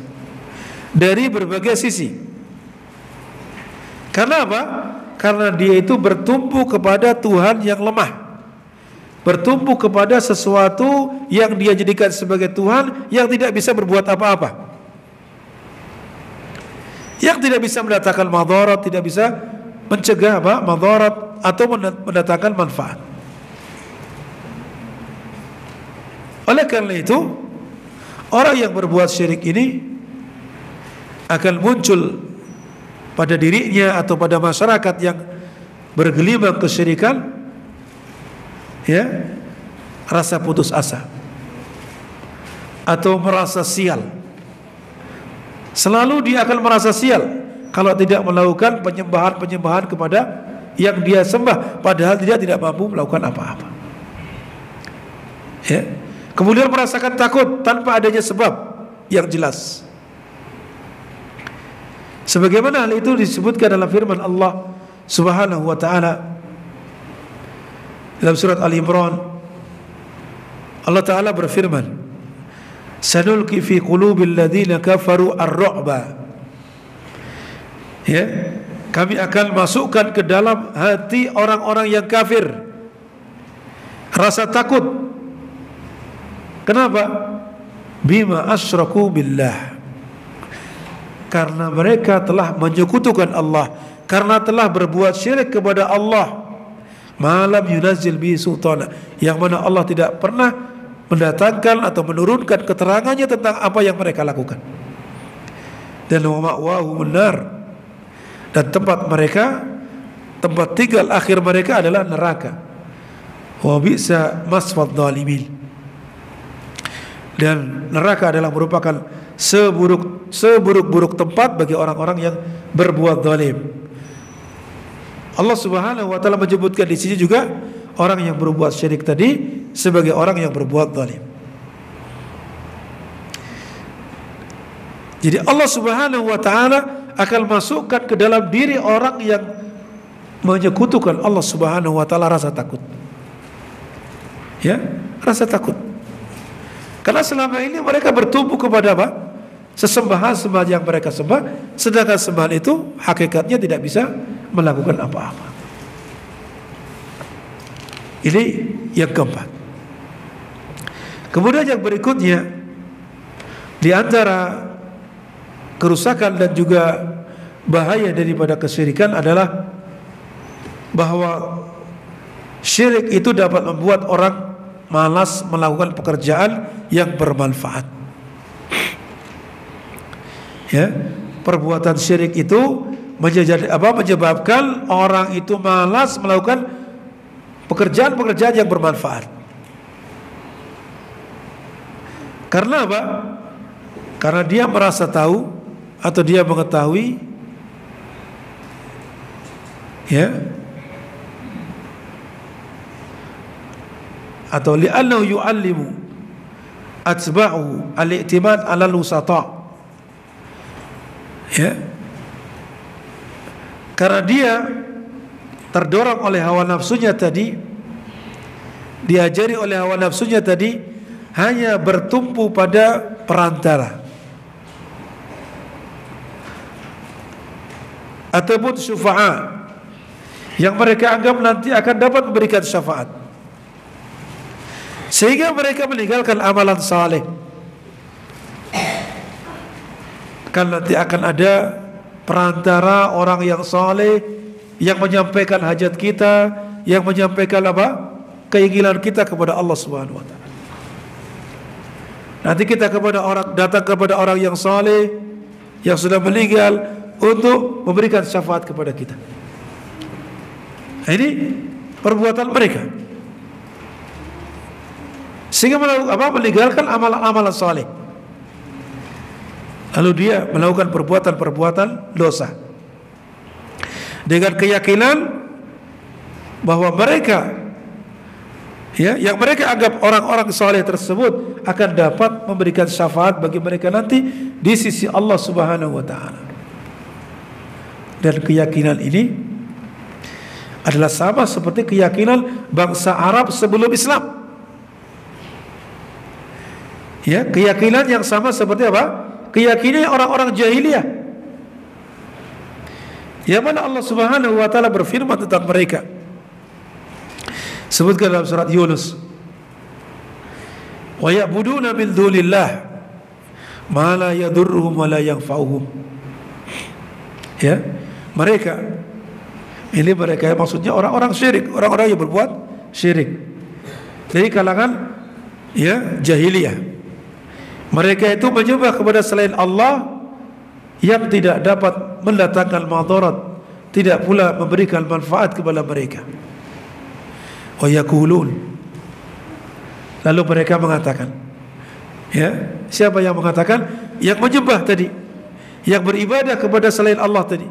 dari berbagai sisi. Karena apa? Karena dia itu bertumpu kepada Tuhan yang lemah, bertumpu kepada sesuatu yang dia jadikan sebagai Tuhan yang tidak bisa berbuat apa-apa, yang tidak bisa mendatangkan madarat, tidak bisa mencegah madarat atau mendatangkan manfaat. Oleh karena itu, orang yang berbuat syirik ini akan muncul pada dirinya atau pada masyarakat yang bergelimang kesyirikan, ya, rasa putus asa atau merasa sial. Selalu dia akan merasa sial kalau tidak melakukan penyembahan kepada yang dia sembah, padahal dia tidak mampu melakukan apa-apa. Ya. Kemudian merasakan takut tanpa adanya sebab yang jelas. Sebagaimana hal itu disebutkan dalam firman Allah Subhanahu wa taala dalam surat Al-Imran. Allah Ta'ala berfirman, sanulqi fi qulubil ladzina kafaru ar-ru'ba. Ya, kami akan masukkan ke dalam hati orang-orang yang kafir rasa takut. Kenapa? Bima asyraku billah, karena mereka telah menyekutukan Allah, karena telah berbuat syirik kepada Allah, malam yunazzil bihi sultana, yang mana Allah tidak pernah mendatangkan atau menurunkan keterangannya tentang apa yang mereka lakukan. Dan wa ma'wahu nar, dan tempat tinggal akhir mereka adalah neraka. Wa bi'sa maswad dhalimin, dan neraka adalah merupakan seburuk-buruk tempat bagi orang-orang yang berbuat zalim. Allah Subhanahu wa taala menyebutkan di sini juga orang yang berbuat syirik tadi sebagai orang yang berbuat zalim. Jadi Allah Subhanahu wa taala akan masukkan ke dalam diri orang yang menyekutukan Allah Subhanahu wa taala rasa takut. Ya, rasa takut. Karena selama ini mereka bertumpu kepada apa? Sesembahan yang mereka sembah, sedangkan sembahan itu hakikatnya tidak bisa melakukan apa-apa. Ini yang keempat. Kemudian yang berikutnya, di antara kerusakan dan juga bahaya daripada kesyirikan adalah bahwa syirik itu dapat membuat orang malas melakukan pekerjaan yang bermanfaat. Ya, perbuatan syirik itu menyebabkan orang itu malas melakukan pekerjaan-pekerjaan yang bermanfaat. Karena apa? Karena dia merasa tahu atau dia mengetahui, ya, atau li'annahu yu'allimu atba'u al-i'timad 'ala al-wusata. Ya, karena dia terdorong oleh hawa nafsunya tadi, diajari oleh hawa nafsunya tadi hanya bertumpu pada perantara ataupun syufa'a yang mereka anggap nanti akan dapat memberikan syafaat, sehingga mereka meninggalkan amalan saleh. Kan nanti akan ada perantara orang yang saleh yang menyampaikan hajat kita, yang menyampaikan apa? Keinginan kita kepada Allah Subhanahu wa taala. Nanti kita datang kepada orang yang saleh, yang sudah meninggal, untuk memberikan syafaat kepada kita. Nah, ini perbuatan mereka, sehingga meninggalkan amalan-amalan saleh. Lalu dia melakukan perbuatan-perbuatan dosa dengan keyakinan bahwa mereka, yang mereka anggap orang-orang saleh tersebut akan dapat memberikan syafaat bagi mereka nanti di sisi Allah Subhanahu wa taala. Dan keyakinan ini adalah sama seperti keyakinan bangsa Arab sebelum Islam. Keyakinan yang sama seperti apa? Keyakinan orang-orang jahiliyah, yang mana Allah Subhanahu wa taala berfirman tentang mereka. Sebutkan dalam surat Yunus, wa ya'buduna min dunillah ma la yadurruhum wa la yanfa'uhum. Mereka maksudnya orang-orang syirik, orang-orang yang berbuat syirik dari kalangan jahiliyah. Mereka itu menyembah kepada selain Allah yang tidak dapat mendatangkan madarat, tidak pula memberikan manfaat kepada mereka. Wa yaqulun, lalu mereka mengatakan, siapa yang mengatakan? Yang menyembah tadi, yang beribadah kepada selain Allah tadi,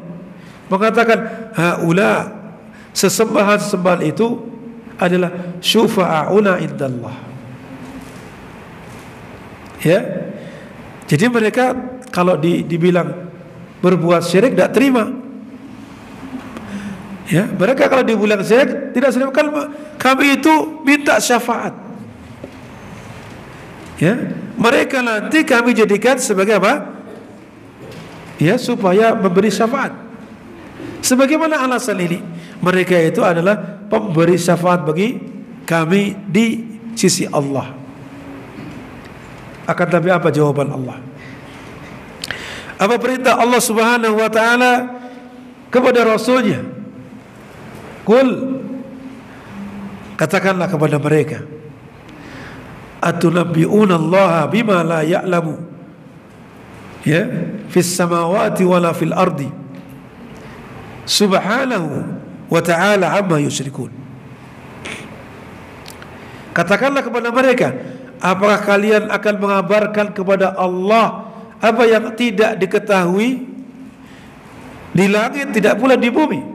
mengatakan haula, sesembahan-sesembahan itu adalah syufa'auna indallah. Jadi mereka kalau dibilang berbuat syirik tidak terima. Mereka kalau dibilang syirik tidak terima, kami itu minta syafaat. Mereka nanti kami jadikan sebagai apa? Supaya memberi syafaat. Sebagaimana alasan ini, mereka itu adalah pemberi syafaat bagi kami di sisi Allah. Akan tapi apa jawaban Allah? Apa perintah Allah Subhanahu wa taala kepada Rasulnya? Qul, katakanlah kepada mereka, atunabbi'una Allah bima la ya'lamu fis samawati wala fil ardi subhanahu wa ta'ala amma yusyrikun. Katakanlah kepada mereka, apakah kalian akan mengabarkan kepada Allah apa yang tidak diketahui di langit, tidak pula di bumi?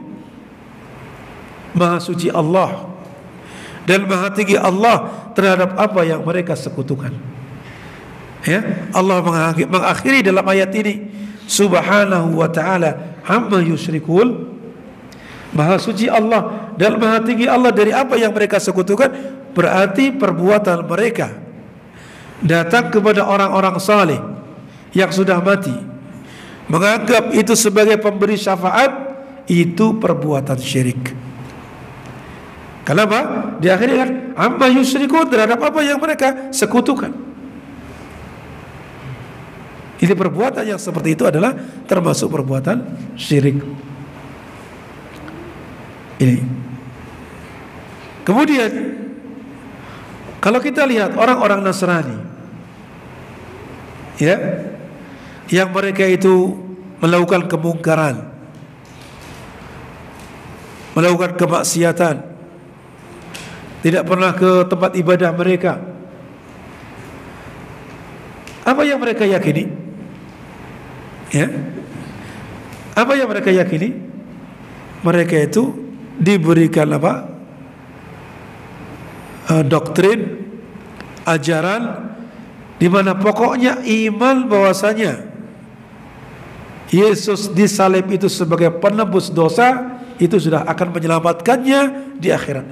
Maha suci Allah dan maha tinggi Allah terhadap apa yang mereka sekutukan. Allah mengakhiri dalam ayat ini, subhanahu wa ta'ala amma yusyrikun. Maha suci Allah dan maha tinggi Allah dari apa yang mereka sekutukan. Berarti perbuatan mereka datang kepada orang-orang saleh yang sudah mati, menganggap itu sebagai pemberi syafaat, itu perbuatan syirik. Kenapa? Di akhirnya kan amma yusyrikun, terhadap apa yang mereka sekutukan. Ini perbuatan yang seperti itu adalah termasuk perbuatan syirik. Ini. Kemudian kalau kita lihat orang-orang Nasrani, yang mereka itu melakukan kemungkaran, melakukan kemaksiatan, tidak pernah ke tempat ibadah mereka. Apa yang mereka yakini? Apa yang mereka yakini? Mereka itu diberikan apa? Doktrin, ajaran, di mana pokoknya iman bahwasanya Yesus disalib itu sebagai penebus dosa, itu sudah akan menyelamatkannya di akhirat.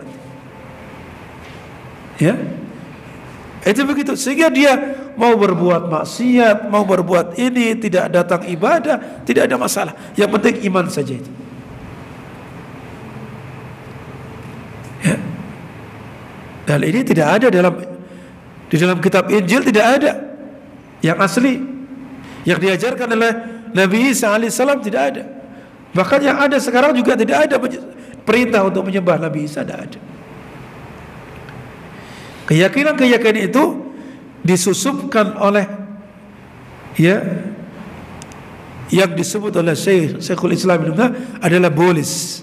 Itu begitu, sehingga dia mau berbuat maksiat, mau berbuat ini, tidak datang ibadah, tidak ada masalah. Yang penting iman saja itu. Dan ini tidak ada di dalam kitab Injil, tidak ada yang asli, yang diajarkan oleh Nabi Isa alaihissalam, tidak ada. Bahkan yang ada sekarang juga tidak ada perintah untuk menyembah Nabi Isa, tidak ada. Keyakinan-keyakinan itu disusupkan oleh yang disebut oleh Syekhul Islam Ibnu Taimiyah adalah Bolis.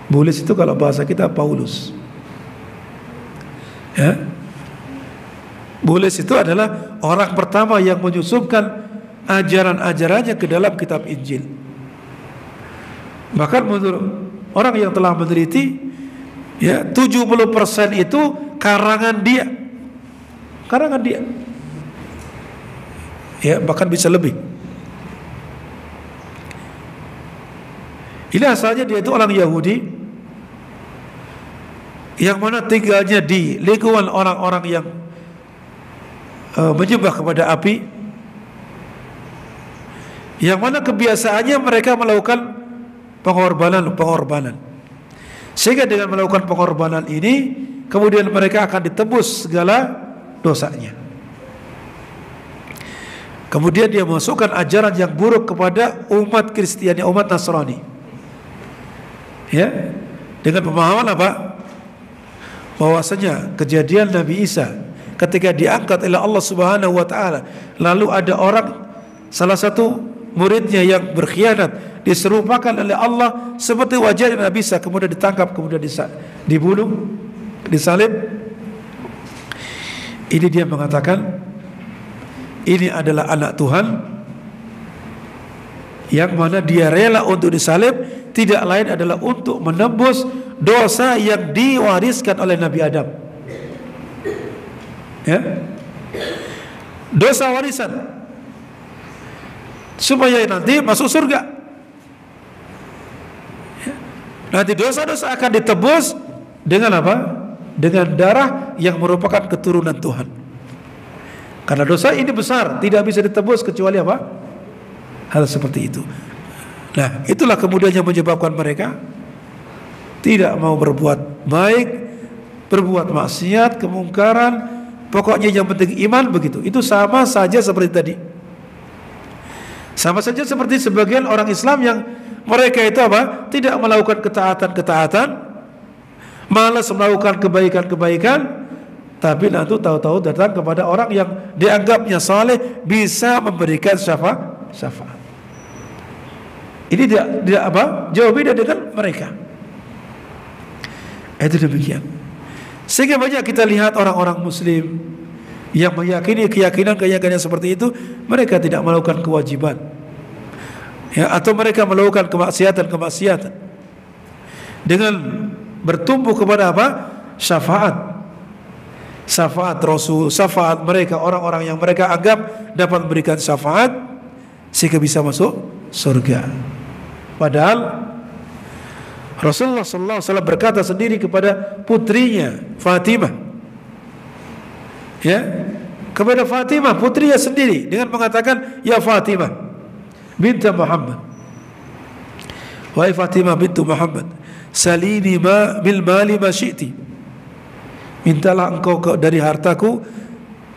Bolis itu kalau bahasa kita Paulus. Bolis itu adalah orang pertama yang menyusupkan ajaran-ajarannya ke dalam kitab Injil. Bahkan menurut orang yang telah meneliti, 70% itu karangan dia. Bahkan bisa lebih. Ini asalnya dia itu orang Yahudi yang mana tinggalnya di lingkungan orang-orang yang menyembah kepada api, yang mana kebiasaannya mereka melakukan pengorbanan. Sehingga dengan melakukan pengorbanan ini, kemudian mereka akan ditebus segala dosanya. Kemudian dia memasukkan ajaran yang buruk kepada umat Kristiani, umat Nasrani. Dengan pemahaman apa? Bahwasanya kejadian Nabi Isa ketika diangkat oleh Allah Subhanahu wa taala, lalu ada orang, salah satu muridnya yang berkhianat, diserupakan oleh Allah seperti wajah Nabi Isa, kemudian ditangkap, kemudian dibunuh, disalib. Ini dia mengatakan ini adalah anak Tuhan, yang mana dia rela untuk disalib tidak lain adalah untuk menebus dosa yang diwariskan oleh Nabi Adam. Dosa warisan, supaya nanti masuk surga. Nanti dosa-dosa akan ditebus dengan apa? Dengan darah yang merupakan keturunan Tuhan. Karena dosa ini besar, tidak bisa ditebus kecuali apa? Hal seperti itu. Nah, itulah kemudian yang menyebabkan mereka tidak mau berbuat baik, berbuat maksiat, kemungkaran, pokoknya yang penting iman, begitu. Itu sama saja seperti tadi. Sama saja seperti sebagian orang Islam yang mereka itu apa? Tidak melakukan ketaatan-ketaatan, malas melakukan kebaikan-kebaikan, tapi nanti tahu-tahu datang kepada orang yang dianggapnya saleh, bisa memberikan syafaat. Ini tidak apa? Jauh beda dengan mereka. Itu demikian. Sehingga banyak kita lihat orang-orang Muslim yang meyakini keyakinan seperti itu, mereka tidak melakukan kewajiban, atau mereka melakukan kemaksiatan dengan bertumbuh kepada apa? Syafaat Rasul, syafaat mereka, orang-orang yang mereka anggap dapat memberikan syafaat sehingga bisa masuk surga. Padahal Rasulullah SAW berkata sendiri kepada putrinya Fatimah, kepada Fatimah putrinya sendiri, dengan mengatakan, ya Fatimah bintu Muhammad, wahai Fatimah bintu Muhammad, salini bil mali ma syi'ti, mintalah engkau dari hartaku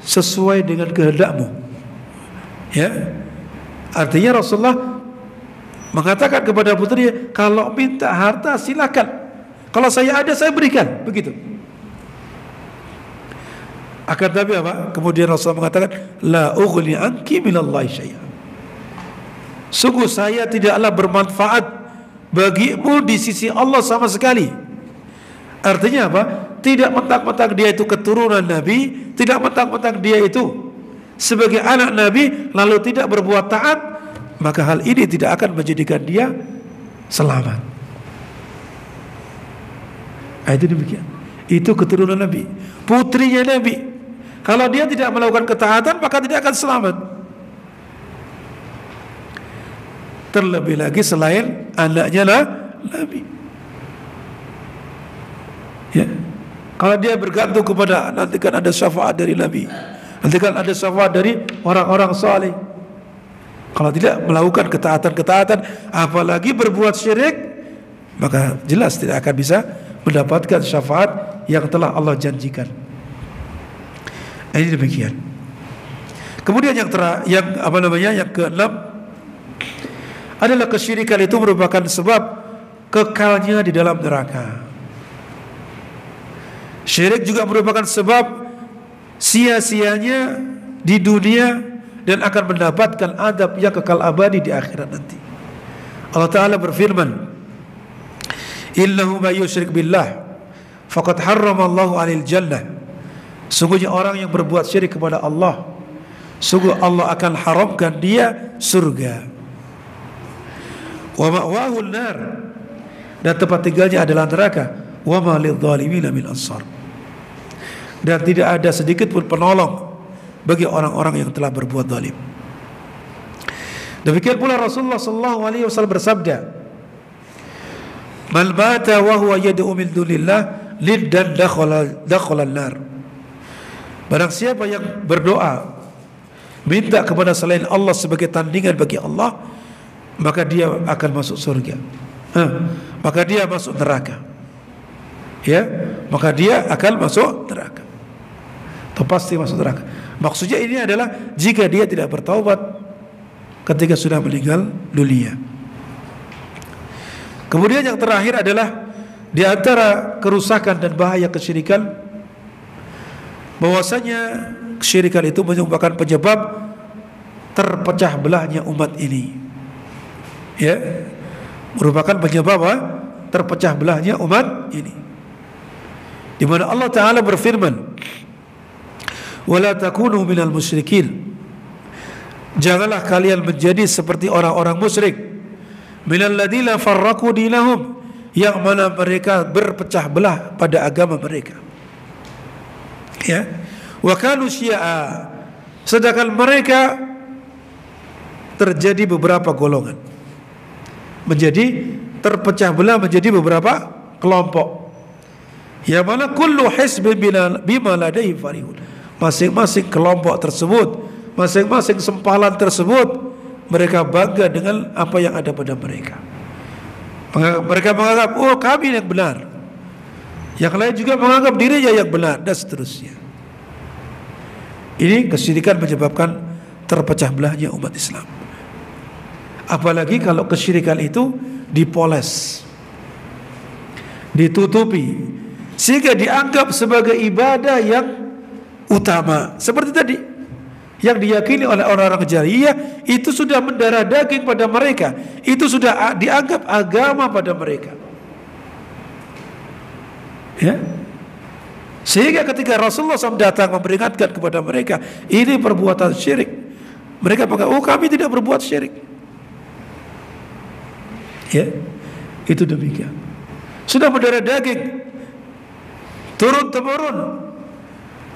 sesuai dengan kehendakmu. Artinya Rasulullah mengatakan kepada putrinya, kalau minta harta silakan, kalau saya ada saya berikan, begitu. Akan tapi apa? Kemudian Rasulullah mengatakan, la ughni anki minallahi syai'a, sungguh saya tidaklah bermanfaat bagimu di sisi Allah sama sekali. Artinya apa? Tidak mentang-mentang dia itu keturunan Nabi, tidak mentang-mentang dia itu sebagai anak Nabi lalu tidak berbuat taat, maka hal ini tidak akan menjadikan dia selamat. Itu demikian. Itu keturunan Nabi, putrinya Nabi. Kalau dia tidak melakukan ketaatan, maka tidak akan selamat. Terlebih lagi selain anaknya Nabi. Kalau dia bergantung kepada, nanti kan ada syafaat dari Nabi, nanti kan ada syafaat dari orang-orang saleh. Kalau tidak melakukan ketaatan-ketaatan, apalagi berbuat syirik, maka jelas tidak akan bisa mendapatkan syafaat yang telah Allah janjikan. Ini demikian. Kemudian yang keenam adalah kesyirikan itu merupakan sebab kekalnya di dalam neraka. Syirik juga merupakan sebab sia-sianya di dunia dan akan mendapatkan adab yang kekal abadi di akhirat nanti. Allah Ta'ala berfirman, innahu may yusyrik billah faqad harramallahu 'alal jannah. Sungguhnya orang yang berbuat syirik kepada Allah, sungguh Allah akan haramkan dia surga. Wa ma'wahu an-nar, dan tempat tinggalnya adalah neraka. Wa ma lidh-dhalimin min ansar, dan tidak ada sedikit pun penolong bagi orang-orang yang telah berbuat zalim. Demikian pula Rasulullah sallallahu alaihi wasallam bersabda, "Man mata wa huwa yad'u min dunillah liddan dakhala an-nar." Barang siapa yang berdoa minta kepada selain Allah sebagai tandingan bagi Allah, maka dia akan masuk surga. Maka dia masuk neraka. Ya, maka dia akan masuk neraka. Atau pasti masuk neraka. Maksudnya ini adalah jika dia tidak bertaubat ketika sudah meninggal dunia. Kemudian yang terakhir adalah di antara kerusakan dan bahaya kesyirikan, bahwasanya kesyirikan itu merupakan penyebab terpecah belahnya umat ini. Ya, merupakan penyebab terpecah belahnya umat ini. Di mana Allah Ta'ala berfirman, wala takunu minal musyrikin, janganlah kalian menjadi seperti orang-orang musyrik, minal ladzina farraqu dinahum, yang mana mereka berpecah belah pada agama mereka. Ya, wa kanu syi'a, sedangkan mereka terjadi beberapa golongan, menjadi terpecah belah menjadi beberapa kelompok. Yang mana kullu hizbin bima ladaihi farihun, masing-masing kelompok tersebut, masing-masing sempalan tersebut, mereka bangga dengan apa yang ada pada mereka. Mereka menganggap, oh kami yang benar, yang lain juga menganggap dirinya yang benar, dan seterusnya. Ini kesyirikan menyebabkan terpecah belahnya umat Islam. Apalagi kalau kesyirikan itu dipoles, ditutupi, sehingga dianggap sebagai ibadah yang utama. Seperti tadi yang diyakini oleh orang-orang jahiliyah, itu sudah mendarah daging pada mereka, itu sudah dianggap agama pada mereka. Ya, sehingga ketika Rasulullah SAW datang memperingatkan kepada mereka, ini perbuatan syirik, mereka mengatakan, oh kami tidak berbuat syirik. Ya, itu demikian. Sudah mendarah daging, turun temurun.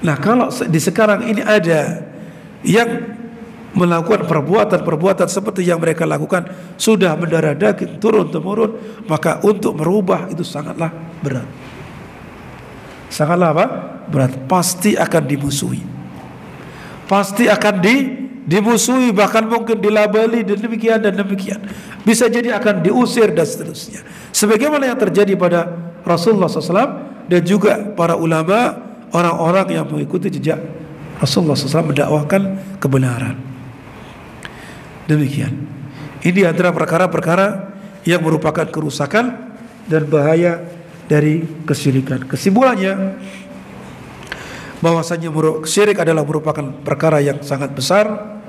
Nah, kalau di sekarang ini ada yang melakukan perbuatan-perbuatan seperti yang mereka lakukan, sudah mendarah daging, turun temurun, maka untuk merubah itu sangatlah berat. Sangatlah apa? Berat. Pasti akan dimusuhi. Pasti akan dimusuhi, bahkan mungkin dilabeli dan demikian dan demikian. Bisa jadi akan diusir dan seterusnya. Sebagaimana yang terjadi pada Rasulullah SAW dan juga para ulama, orang-orang yang mengikuti jejak Rasulullah SAW mendakwahkan kebenaran. Demikian. Ini antara perkara-perkara yang merupakan kerusakan dan bahaya dari kesyirikan. Kesimpulannya, bahwasanya syirik adalah merupakan perkara yang sangat besar,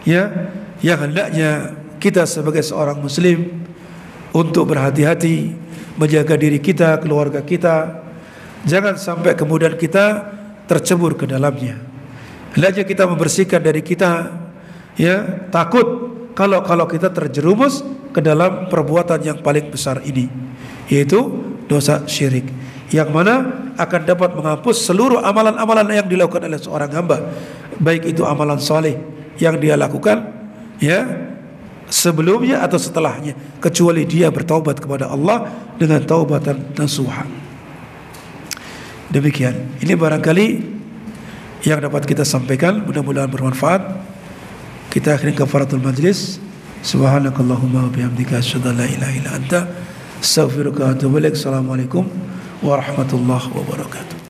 ya, yang hendaknya kita sebagai seorang muslim untuk berhati-hati menjaga diri kita, keluarga kita, jangan sampai kemudian kita tercebur ke dalamnya. Hendaknya kita membersihkan dari kita, ya, takut kalau kita terjerumus ke dalam perbuatan yang paling besar ini, yaitu dosa syirik, yang mana akan dapat menghapus seluruh amalan-amalan yang dilakukan oleh seorang hamba, baik itu amalan soleh yang dia lakukan, ya, sebelumnya atau setelahnya, kecuali dia bertaubat kepada Allah dengan taubatan nasuha. Demikian. Ini barangkali yang dapat kita sampaikan, mudah-mudahan bermanfaat. Kita akhiri kafaratul majlis. Subhanakallahumma wa bihamdika asyhadu an la ilaha illa anta astaghfiruka wa atubu ilaik. Assalamualaikum warahmatullahi wabarakatuh.